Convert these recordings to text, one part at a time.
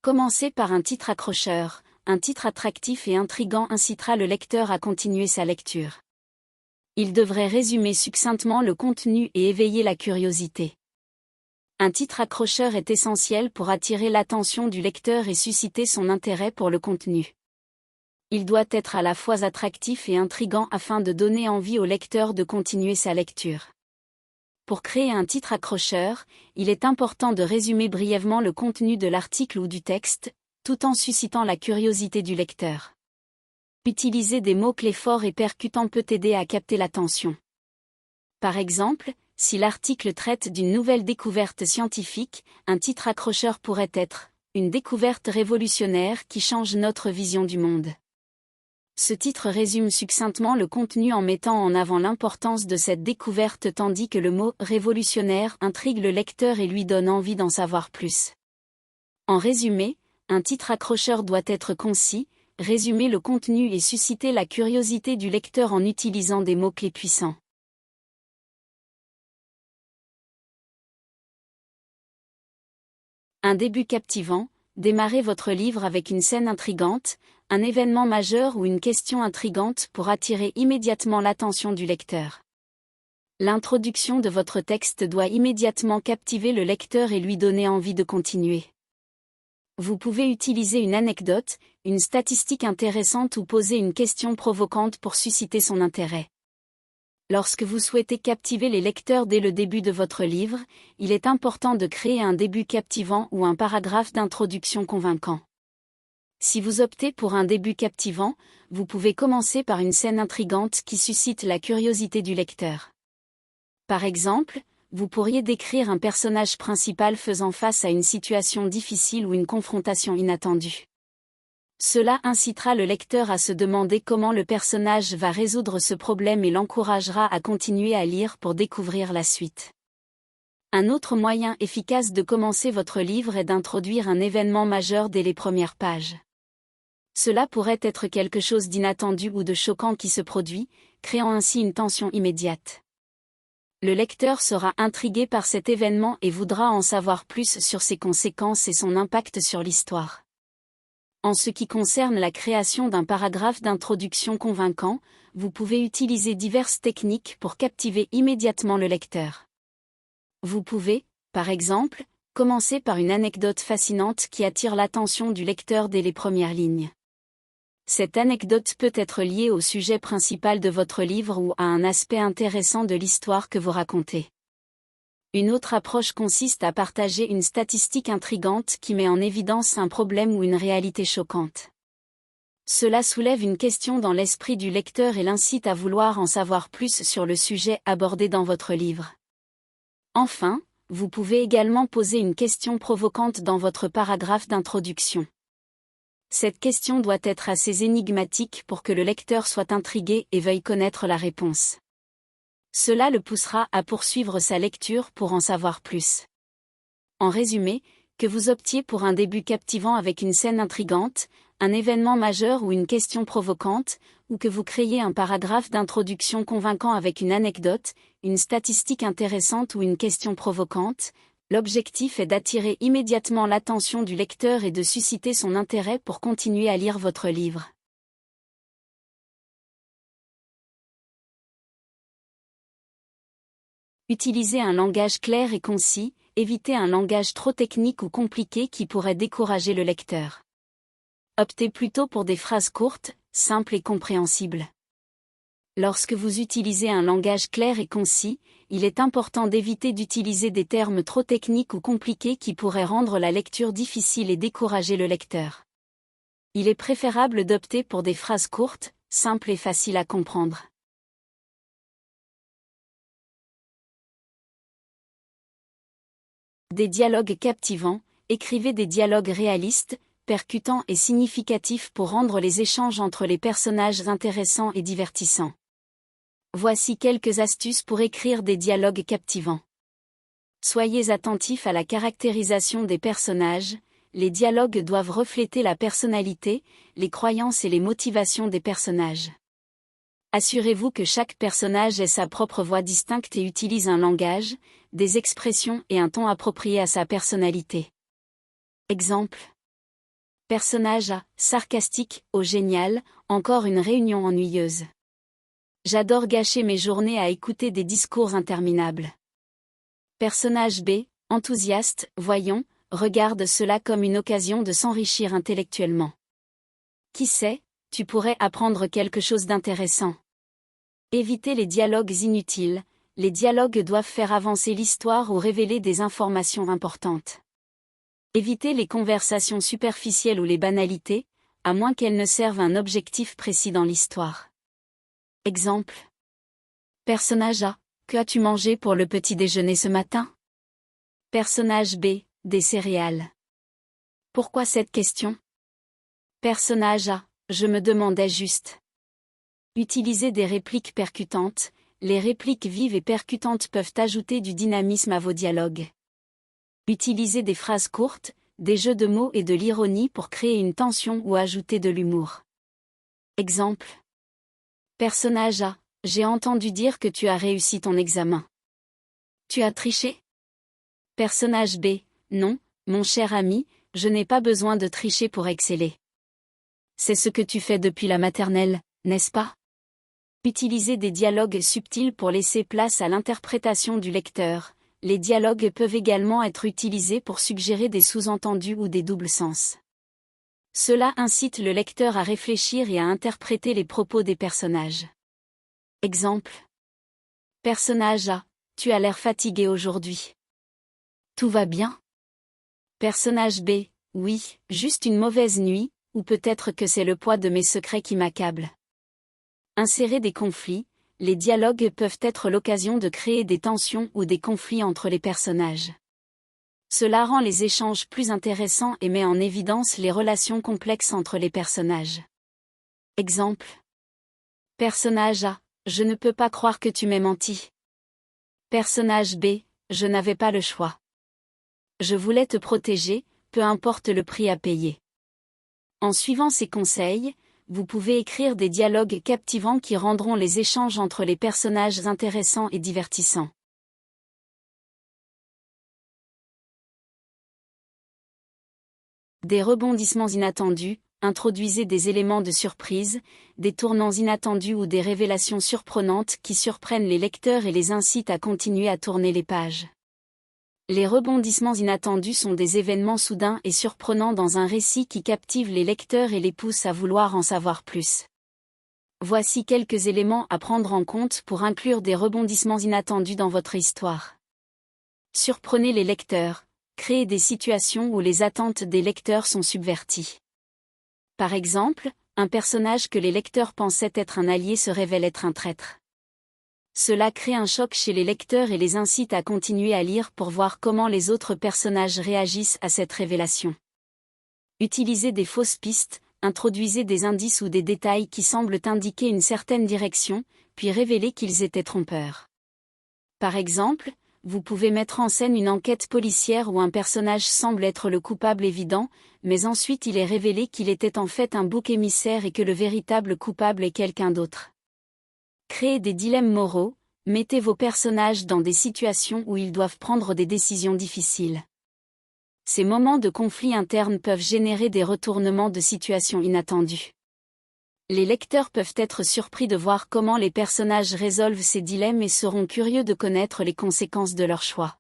Commencez par un titre accrocheur. Un titre attractif et intrigant incitera le lecteur à continuer sa lecture. Il devrait résumer succinctement le contenu et éveiller la curiosité. Un titre accrocheur est essentiel pour attirer l'attention du lecteur et susciter son intérêt pour le contenu. Il doit être à la fois attractif et intrigant afin de donner envie au lecteur de continuer sa lecture. Pour créer un titre accrocheur, il est important de résumer brièvement le contenu de l'article ou du texte, tout en suscitant la curiosité du lecteur. Utiliser des mots-clés forts et percutants peut aider à capter l'attention. Par exemple, si l'article traite d'une nouvelle découverte scientifique, un titre accrocheur pourrait être « Une découverte révolutionnaire qui change notre vision du monde ». Ce titre résume succinctement le contenu en mettant en avant l'importance de cette découverte tandis que le mot « révolutionnaire » intrigue le lecteur et lui donne envie d'en savoir plus. En résumé, un titre accrocheur doit être concis, résumer le contenu et susciter la curiosité du lecteur en utilisant des mots-clés puissants. Un début captivant. Démarrez votre livre avec une scène intrigante, un événement majeur ou une question intrigante pour attirer immédiatement l'attention du lecteur. L'introduction de votre texte doit immédiatement captiver le lecteur et lui donner envie de continuer. Vous pouvez utiliser une anecdote, une statistique intéressante ou poser une question provocante pour susciter son intérêt. Lorsque vous souhaitez captiver les lecteurs dès le début de votre livre, il est important de créer un début captivant ou un paragraphe d'introduction convaincant. Si vous optez pour un début captivant, vous pouvez commencer par une scène intrigante qui suscite la curiosité du lecteur. Par exemple, vous pourriez décrire un personnage principal faisant face à une situation difficile ou une confrontation inattendue. Cela incitera le lecteur à se demander comment le personnage va résoudre ce problème et l'encouragera à continuer à lire pour découvrir la suite. Un autre moyen efficace de commencer votre livre est d'introduire un événement majeur dès les premières pages. Cela pourrait être quelque chose d'inattendu ou de choquant qui se produit, créant ainsi une tension immédiate. Le lecteur sera intrigué par cet événement et voudra en savoir plus sur ses conséquences et son impact sur l'histoire. En ce qui concerne la création d'un paragraphe d'introduction convaincant, vous pouvez utiliser diverses techniques pour captiver immédiatement le lecteur. Vous pouvez, par exemple, commencer par une anecdote fascinante qui attire l'attention du lecteur dès les premières lignes. Cette anecdote peut être liée au sujet principal de votre livre ou à un aspect intéressant de l'histoire que vous racontez. Une autre approche consiste à partager une statistique intrigante qui met en évidence un problème ou une réalité choquante. Cela soulève une question dans l'esprit du lecteur et l'incite à vouloir en savoir plus sur le sujet abordé dans votre livre. Enfin, vous pouvez également poser une question provocante dans votre paragraphe d'introduction. Cette question doit être assez énigmatique pour que le lecteur soit intrigué et veuille connaître la réponse. Cela le poussera à poursuivre sa lecture pour en savoir plus. En résumé, que vous optiez pour un début captivant avec une scène intrigante, un événement majeur ou une question provocante, ou que vous créiez un paragraphe d'introduction convaincant avec une anecdote, une statistique intéressante ou une question provocante, l'objectif est d'attirer immédiatement l'attention du lecteur et de susciter son intérêt pour continuer à lire votre livre. Utilisez un langage clair et concis, évitez un langage trop technique ou compliqué qui pourrait décourager le lecteur. Optez plutôt pour des phrases courtes, simples et compréhensibles. Lorsque vous utilisez un langage clair et concis, il est important d'éviter d'utiliser des termes trop techniques ou compliqués qui pourraient rendre la lecture difficile et décourager le lecteur. Il est préférable d'opter pour des phrases courtes, simples et faciles à comprendre. Des dialogues captivants. Écrivez des dialogues réalistes, percutants et significatifs pour rendre les échanges entre les personnages intéressants et divertissants. Voici quelques astuces pour écrire des dialogues captivants. Soyez attentifs à la caractérisation des personnages. Les dialogues doivent refléter la personnalité, les croyances et les motivations des personnages. Assurez-vous que chaque personnage ait sa propre voix distincte et utilise un langage, des expressions et un ton appropriés à sa personnalité. Exemple. Personnage A, sarcastique, oh génial, encore une réunion ennuyeuse. J'adore gâcher mes journées à écouter des discours interminables. Personnage B, enthousiaste, voyons, regarde cela comme une occasion de s'enrichir intellectuellement. Qui sait, tu pourrais apprendre quelque chose d'intéressant. Évitez les dialogues inutiles, les dialogues doivent faire avancer l'histoire ou révéler des informations importantes. Évitez les conversations superficielles ou les banalités, à moins qu'elles ne servent un objectif précis dans l'histoire. Exemple. Personnage A, que as-tu mangé pour le petit déjeuner ce matin? Personnage B, des céréales. Pourquoi cette question? Personnage A, je me demandais juste. Utilisez des répliques percutantes, les répliques vives et percutantes peuvent ajouter du dynamisme à vos dialogues. Utilisez des phrases courtes, des jeux de mots et de l'ironie pour créer une tension ou ajouter de l'humour. Exemple. Personnage A, j'ai entendu dire que tu as réussi ton examen. Tu as triché? Personnage B, non, mon cher ami, je n'ai pas besoin de tricher pour exceller. C'est ce que tu fais depuis la maternelle, n'est-ce pas? Utilisez des dialogues subtils pour laisser place à l'interprétation du lecteur. Les dialogues peuvent également être utilisés pour suggérer des sous-entendus ou des doubles sens. Cela incite le lecteur à réfléchir et à interpréter les propos des personnages. Exemple. Personnage A, tu as l'air fatigué aujourd'hui. Tout va bien? Personnage B, oui, juste une mauvaise nuit, ou peut-être que c'est le poids de mes secrets qui m'accable. Insérer des conflits, les dialogues peuvent être l'occasion de créer des tensions ou des conflits entre les personnages. Cela rend les échanges plus intéressants et met en évidence les relations complexes entre les personnages. Exemple. Personnage A, je ne peux pas croire que tu m'aies menti. Personnage B, je n'avais pas le choix. Je voulais te protéger, peu importe le prix à payer. En suivant ces conseils, vous pouvez écrire des dialogues captivants qui rendront les échanges entre les personnages intéressants et divertissants. Des rebondissements inattendus, introduisez des éléments de surprise, des tournants inattendus ou des révélations surprenantes qui surprennent les lecteurs et les incitent à continuer à tourner les pages. Les rebondissements inattendus sont des événements soudains et surprenants dans un récit qui captivent les lecteurs et les poussent à vouloir en savoir plus. Voici quelques éléments à prendre en compte pour inclure des rebondissements inattendus dans votre histoire. Surprenez les lecteurs, créez des situations où les attentes des lecteurs sont subverties. Par exemple, un personnage que les lecteurs pensaient être un allié se révèle être un traître. Cela crée un choc chez les lecteurs et les incite à continuer à lire pour voir comment les autres personnages réagissent à cette révélation. Utilisez des fausses pistes, introduisez des indices ou des détails qui semblent indiquer une certaine direction, puis révélez qu'ils étaient trompeurs. Par exemple, vous pouvez mettre en scène une enquête policière où un personnage semble être le coupable évident, mais ensuite il est révélé qu'il était en fait un bouc émissaire et que le véritable coupable est quelqu'un d'autre. Créez des dilemmes moraux, mettez vos personnages dans des situations où ils doivent prendre des décisions difficiles. Ces moments de conflit interne peuvent générer des retournements de situation inattendus. Les lecteurs peuvent être surpris de voir comment les personnages résolvent ces dilemmes et seront curieux de connaître les conséquences de leur choix.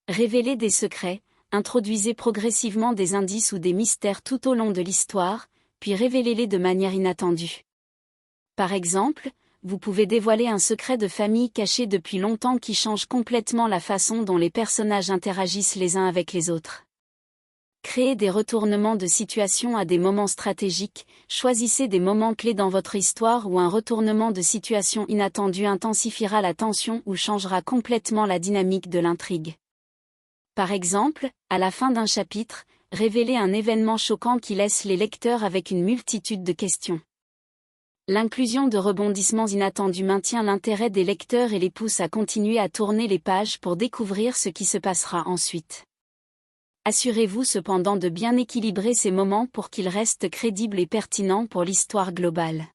Révélez des secrets, introduisez progressivement des indices ou des mystères tout au long de l'histoire, puis révélez-les de manière inattendue. Par exemple, vous pouvez dévoiler un secret de famille caché depuis longtemps qui change complètement la façon dont les personnages interagissent les uns avec les autres. Créez des retournements de situation à des moments stratégiques, choisissez des moments clés dans votre histoire où un retournement de situation inattendu intensifiera la tension ou changera complètement la dynamique de l'intrigue. Par exemple, à la fin d'un chapitre, révélez un événement choquant qui laisse les lecteurs avec une multitude de questions. L'inclusion de rebondissements inattendus maintient l'intérêt des lecteurs et les pousse à continuer à tourner les pages pour découvrir ce qui se passera ensuite. Assurez-vous cependant de bien équilibrer ces moments pour qu'ils restent crédibles et pertinents pour l'histoire globale.